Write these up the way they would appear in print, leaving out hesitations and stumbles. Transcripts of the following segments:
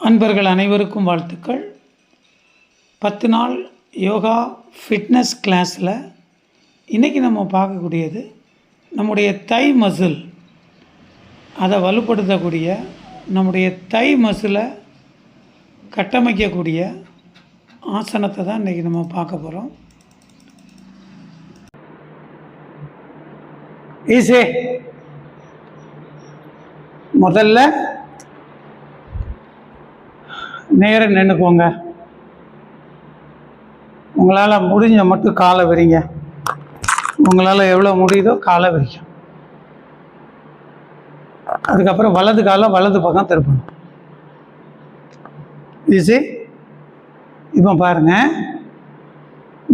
அன்பர்கள் அனைவருக்கும் வாழ்த்துக்கள். 10 நாள் யோகா ஃபிட்னஸ் கிளாஸில் இன்றைக்கி நம்ம பார்க்கக்கூடியது நம்முடைய தை மசில், அதை வலுப்படுத்தக்கூடிய, நம்முடைய தை மசிலை கட்டமைக்கக்கூடிய ஆசனத்தை தான் இன்றைக்கி நம்ம பார்க்க போகிறோம். ஈஸி. முதல்ல நேராக நின்றுக்கோங்க. உங்களால் முடிஞ்ச மட்டும் காலை விரிங்க. உங்களால் எவ்வளோ முடியுதோ காலை விரிங்க. அதுக்கப்புறம் வலது காலை வலது பக்கம் திருப்பணும். ஈஸி. இப்போ பாருங்கள்,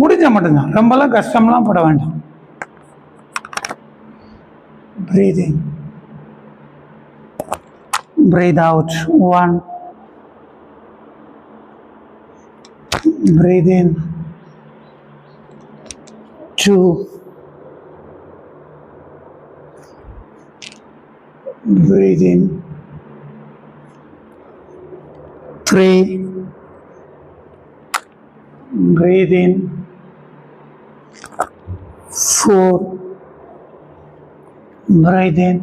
முடிஞ்ச மட்டும்தான், ரொம்பலாம் கஷ்டம்லாம் பட வேண்டாம். Breathe in, breathe out. 1, breathe in. 2, breathe in. 3, breathe in. 4, breathe in.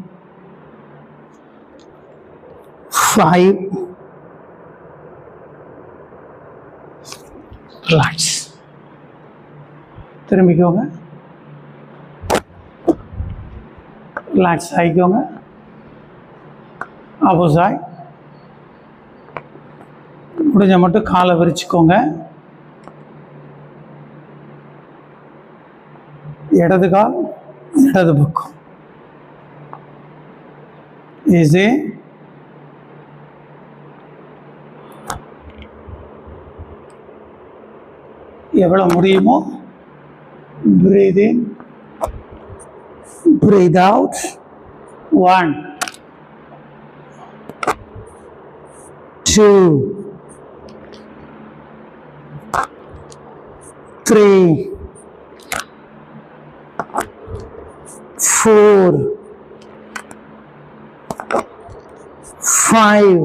5, relax. திரும்பிக்கோங்க. ரிலாக்ஸ் ஆகிக்கோங்க. ஆப்போசைட். முடிஞ்ச மட்டும் காலை விரிச்சுக்கோங்க. இடது கால் இடது பக்கம். ஈஸி. எவ்வளோ முடியுமோ breathe in, breathe out. 1, 2, 3, 4, 5.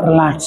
Relax.